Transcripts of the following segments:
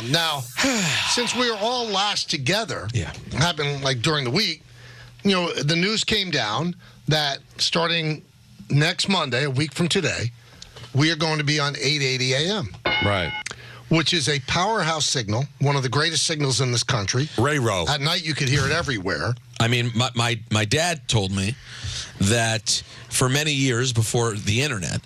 Now, since we were all last together, happened like during the week, the news came down that starting next Monday, a week from today, we are going to be on 880 AM. Right. Which is a powerhouse signal, one of the greatest signals in this country. Ray-Ro. At night, you could hear it everywhere. I mean, my dad told me that for many years before the internet,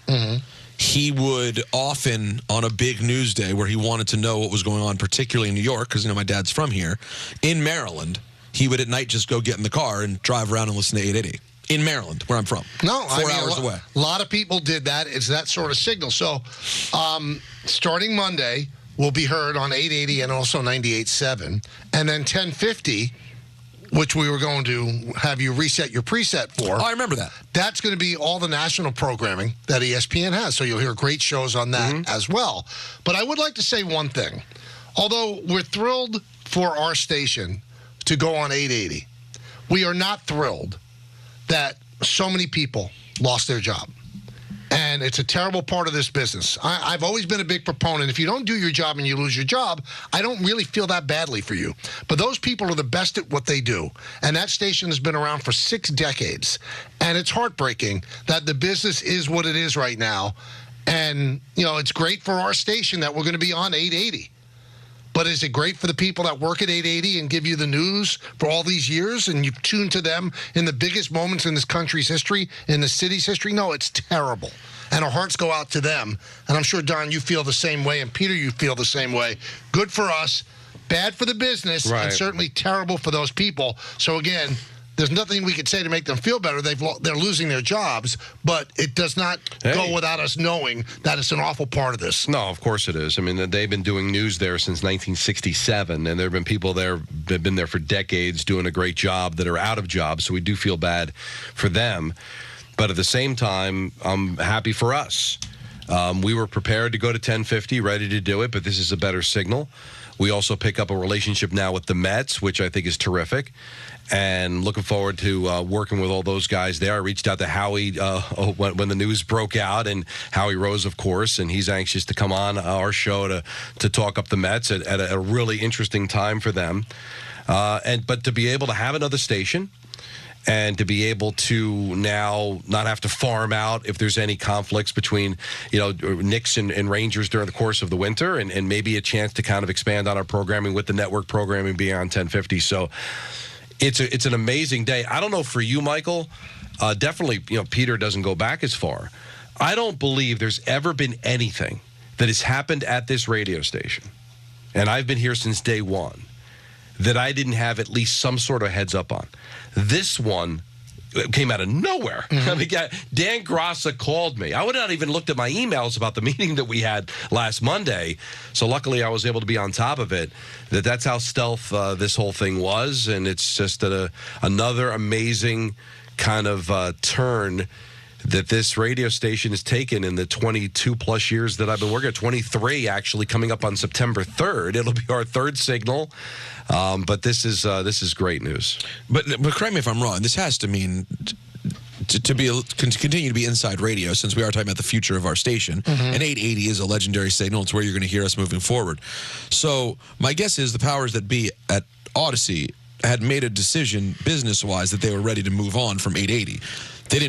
he would often, on a big news day where he wanted to know what was going on, particularly in New York, because, my dad's from here, in Maryland, he would at night just go get in the car and drive around and listen to 880. In Maryland, where I'm from. No, 4 hours away. A lot of people did that. It's that sort of signal. So, starting Monday, we'll be heard on 880 and also 98.7. And then 1050, which we were going to have you reset your preset for. Oh, I remember that. That's going to be all the national programming that ESPN has. So you'll hear great shows on that as well. But I would like to say one thing. Although we're thrilled for our station to go on 880, we are not thrilled that so many people lost their job. And it's a terrible part of this business. I've always been a big proponent. If you don't do your job and you lose your job, I don't really feel that badly for you. But those people are the best at what they do. And that station has been around for 6 decades. And it's heartbreaking that the business is what it is right now. And, it's great for our station that we're going to be on 880. But is it great for the people that work at 880 and give you the news for all these years and you've tuned to them in the biggest moments in this country's history, in the city's history? No, it's terrible. And our hearts go out to them. And I'm sure, Don, you feel the same way. And Peter, you feel the same way. Good for us, bad for the business, and certainly terrible for those people. So, again, there's nothing we could say to make them feel better. They're losing their jobs, but it does not go without us knowing that it's an awful part of this. No, of course it is. I mean, they've been doing news there since 1967, and there have been people there that have been there for decades doing a great job that are out of jobs, so we do feel bad for them. But at the same time, I'm happy for us. We were prepared to go to 1050, ready to do it, but this is a better signal. We also pick up a relationship now with the Mets, which I think is terrific. And looking forward to working with all those guys there. I reached out to Howie when the news broke out, and Howie Rose, of course, and he's anxious to come on our show to talk up the Mets at a really interesting time for them. But to be able to have another station and to be able to now not have to farm out if there's any conflicts between, Knicks and Rangers during the course of the winter, and maybe a chance to kind of expand on our programming with the network programming beyond 1050. So it's an amazing day. I don't know for you, Michael. Definitely, Peter doesn't go back as far. I don't believe there's ever been anything that has happened at this radio station, and I've been here since day one, that I didn't have at least some sort of heads up on. This one came out of nowhere. I mean, Dan Grassa called me. I would not even looked at my emails about the meeting that we had last Monday. So luckily I was able to be on top of it. That's how stealth this whole thing was. And it's just another amazing kind of turn that this radio station has taken in the 22-plus years that I've been working. 23, actually, coming up on September 3rd. It'll be our third signal. But this is great news. But correct me if I'm wrong. This has to mean to continue to be inside radio, since we are talking about the future of our station. And 880 is a legendary signal. It's where you're going to hear us moving forward. So my guess is the powers that be at Odyssey had made a decision business-wise that they were ready to move on from 880.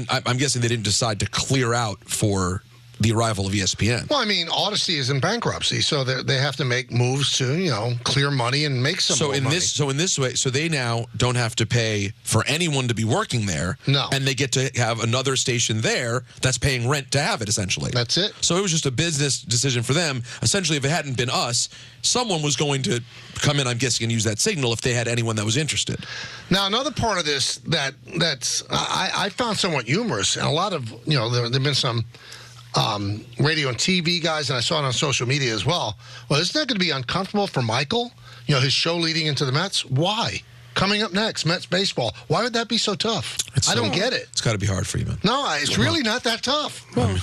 I'm guessing they didn't decide to clear out for the arrival of ESPN. Well, I mean, Odyssey is in bankruptcy, so they have to make moves to, clear money and make some more money. So in this way, they now don't have to pay for anyone to be working there. No. And they get to have another station there that's paying rent to have it, essentially. That's it. So it was just a business decision for them. Essentially, if it hadn't been us, someone was going to come in, I'm guessing, and use that signal if they had anyone that was interested. Now, another part of this that's I found somewhat humorous, and a lot of, there have been some radio and TV guys, and I saw it on social media as well. Well, isn't that going to be uncomfortable for Michael? His show leading into the Mets? Why? Coming up next, Mets baseball. Why would that be so tough? I don't get it. It's got to be hard for you, man. No, it's really not that tough. Well,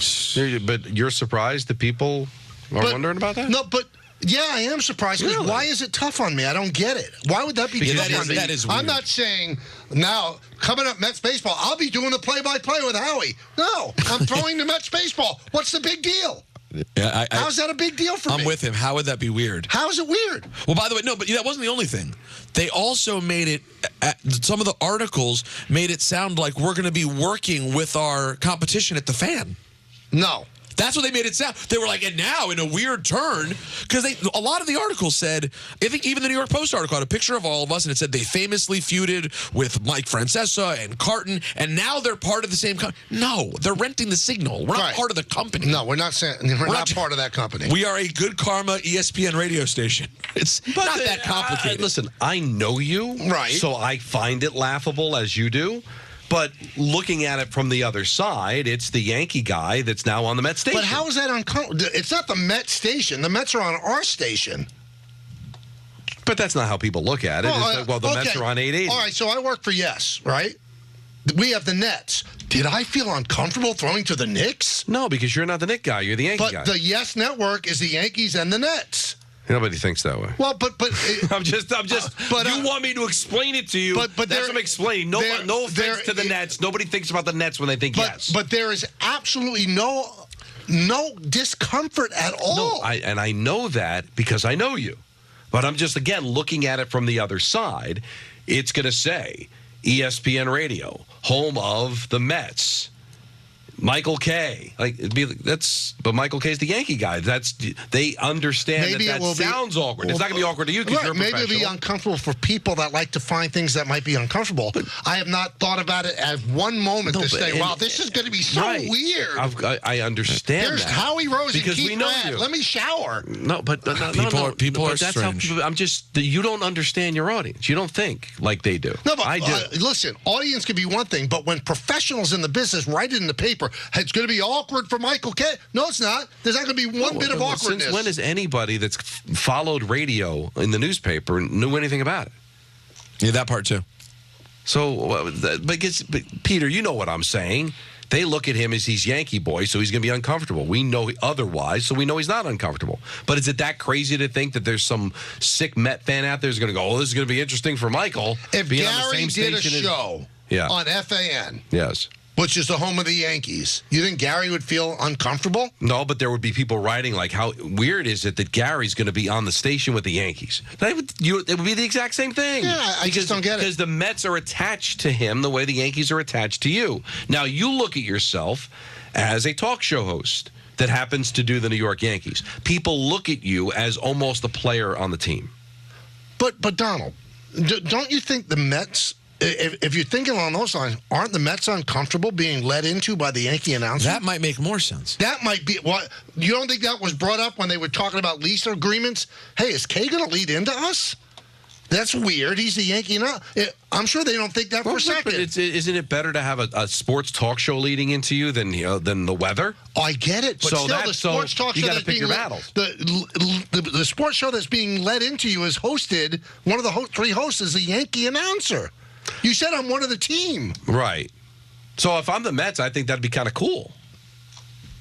but you're surprised that people are wondering about that? No, but yeah, I am surprised. Really? Why is it tough on me? I don't get it. Why would that be tough on me? That is weird. I'm not saying now, coming up Mets baseball, I'll be doing the play-by-play with Howie. No, I'm throwing the Mets baseball. What's the big deal? Yeah, How's that a big deal for me? I'm with him. How would that be weird? How is it weird? Well, by the way, no, but that wasn't the only thing. They also made it, some of the articles made it sound like we're going to be working with our competition at the Fan. No. That's what they made it sound. They were like, and now in a weird turn, because a lot of the articles said, I think even the New York Post article had a picture of all of us, and it said they famously feuded with Mike Francesa and Carton, and now they're part of the same company. No, they're renting the signal. We're not part of the company. No, we're not saying we're not part of that company. We are a good karma ESPN radio station. It's not that complicated. Listen, I know you, right? So I find it laughable as you do. But looking at it from the other side, it's the Yankee guy that's now on the Met station. But how is that uncomfortable? It's not the Met station. The Mets are on our station. But that's not how people look at it. The Mets are on 880. All right, so I work for Yes, right? We have the Nets. Did I feel uncomfortable throwing to the Knicks? No, because you're not the Knicks guy. You're the Yankee guy. But the Yes Network is the Yankees and the Nets. Nobody thinks that way. Well, but I'm just. You want me to explain it to you? But that's what I'm explaining. No offense to the Nets. Nobody thinks about the Nets when they think Yes. But there is absolutely no discomfort at all. No, I know that because I know you. But I'm just again looking at it from the other side. It's going to say ESPN Radio, home of the Mets. Michael Kay, but Michael Kay's the Yankee guy. They understand that sounds awkward. It's not going to be awkward to you because you're a professional. Maybe it'll be uncomfortable for people that like to find things that might be uncomfortable. But I have not thought about it at one moment to say, "Wow, this is going to be so weird." I understand. Here's Howie Rose because and we know you. Let me shower. No, but people are strange. I'm just. You don't understand your audience. You don't think like they do. No, but I do. Listen, audience can be one thing, but when professionals in the business write it in the paper, it's going to be awkward for Michael Kay. No, it's not. There's not going to be one bit of awkwardness. Since when has anybody that's followed radio in the newspaper knew anything about it? Yeah, that part too. So, but Peter, you know what I'm saying. They look at him as he's Yankee boy, so he's going to be uncomfortable. We know otherwise, so we know he's not uncomfortable. But is it that crazy to think that there's some sick Met fan out there who's going to go, "Oh, this is going to be interesting for Michael"? If Gary did a show on FAN, yes, which is the home of the Yankees, you think Gary would feel uncomfortable? No, but there would be people writing like, how weird is it that Gary's going to be on the station with the Yankees? It would be the exact same thing. Yeah, I just don't get it. Because the Mets are attached to him the way the Yankees are attached to you. Now, you look at yourself as a talk show host that happens to do the New York Yankees. People look at you as almost a player on the team. But Donald, don't you think the Mets... If you're thinking along those lines, aren't the Mets uncomfortable being led into by the Yankee announcer? That might make more sense. That might be what you don't think that was brought up when they were talking about lease agreements? Hey, is Kay going to lead into us? That's weird. He's the Yankee now. I'm sure they don't think that for a second. But isn't it better to have a sports talk show leading into you than the weather? Oh, I get it, but still, the sports talk show that's being the sports show that's being led into you is hosted. One of the three hosts is the Yankee announcer. You said I'm one of the team. Right. So if I'm the Mets, I think that'd be kind of cool.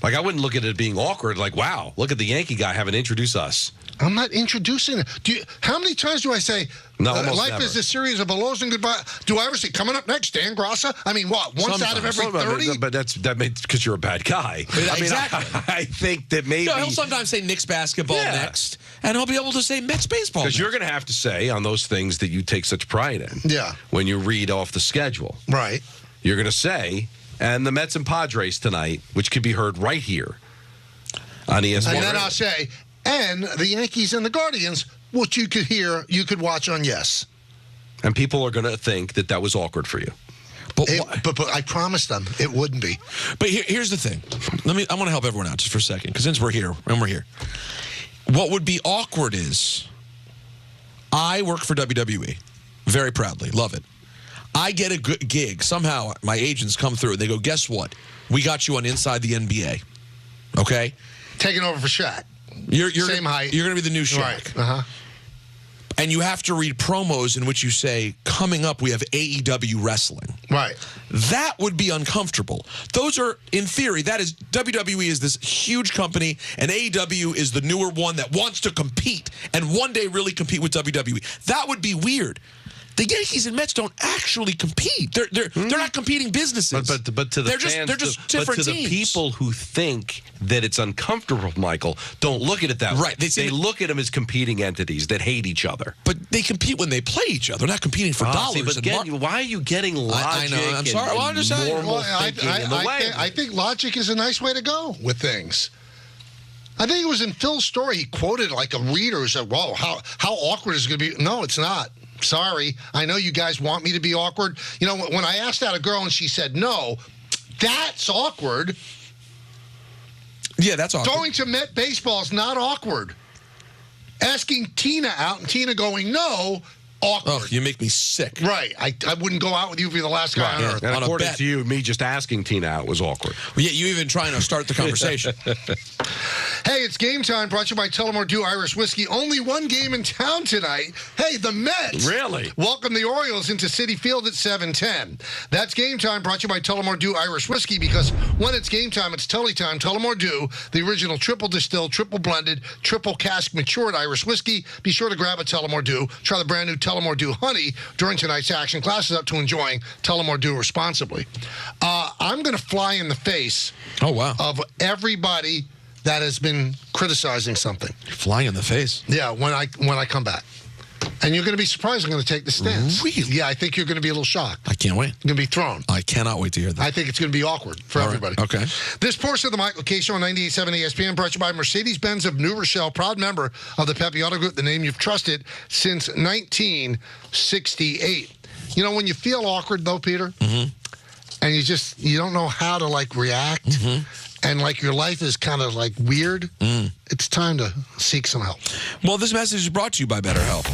Like, I wouldn't look at it being awkward. Like, wow, look at the Yankee guy having to introduce us. I'm not introducing it. How many times do I say, life never. Is a series of hellos and goodbye? Do I ever say, coming up next, Dan Grassa? I mean, what, once out of every 30? But that means because you're a bad guy. Exactly. I think that maybe... No, he'll sometimes say Knicks basketball next, and he'll be able to say Mets baseball because you're going to have to say on those things that you take such pride in. Yeah. When you read off the schedule. Right. You're going to say, and the Mets and Padres tonight, which could be heard right here on ESPN. And then I'll say... And the Yankees and the Guardians, which you could watch on Yes. And people are going to think that was awkward for you. But I promised them it wouldn't be. But here's the thing. I want to help everyone out just for a second, because since we're here, what would be awkward is I work for WWE very proudly, love it. I get a good gig. Somehow my agents come through and they go, guess what? We got you on Inside the NBA. Okay? Taking over for Shaq. Same height. You're going to be the new Shaq. Right. Uh-huh. And you have to read promos in which you say, coming up, we have AEW wrestling. Right. That would be uncomfortable. Those are, in theory, WWE is this huge company, and AEW is the newer one that wants to compete and one day really compete with WWE. That would be weird. The Yankees and Mets don't actually compete. They're not competing businesses. But to the fans, they're just different but to teams. the people who think that it's uncomfortable, Michael, don't look at it that way. Right. They look at them as competing entities that hate each other. But they compete when they play each other. They're not competing for dollars. But again, why are you getting logic? I know. I'm sorry. Well, I'm just saying. Normal thinking in the way? I think logic is a nice way to go with things. I think it was in Phil's story. He quoted like a reader who said, "Whoa, how awkward is it going to be?" No, it's not. Sorry. I know you guys want me to be awkward. You know, when I asked out a girl and she said no, that's awkward. Yeah, that's awkward. Going to Met baseball is not awkward. Asking Tina out and Tina going no, awkward. Oh, you make me sick. Right. I wouldn't go out with you if you're the last guy on earth. And On a according bet. to you, me just asking Tina out was awkward. Well, yeah, you even trying to start the conversation. Hey, it's game time, brought to you by Tullamore Dew Irish Whiskey. Only one game in town tonight. Hey, the Mets. Really? Welcome the Orioles into Citi Field at 7:10. That's game time, brought to you by Tullamore Dew Irish Whiskey, because when it's game time, it's Tully time. Tullamore Dew, the original triple distilled, triple blended, triple cask matured Irish whiskey. Be sure to grab a Tullamore Dew. Try the brand new Tullamore Dew Honey during tonight's action. Classes up to enjoying Tullamore Dew responsibly. I'm going to fly in the face of everybody that has been criticizing something. Flying in the face. Yeah, when I come back. And you're going to be surprised I'm going to take the stance. Really? Yeah, I think you're going to be a little shocked. I can't wait. You're going to be thrown. I cannot wait to hear that. I think it's going to be awkward for All right. everybody. Okay. This portion of the Michael K. Show on 98.7 ESPN brought to you by Mercedes-Benz of New Rochelle, proud member of the Pepe Auto Group, the name you've trusted since 1968. You know, when you feel awkward, though, Peter, and you don't know how to, like, react, and, like, your life is kind of, like, weird, it's time to seek some help. Well, this message is brought to you by BetterHelp.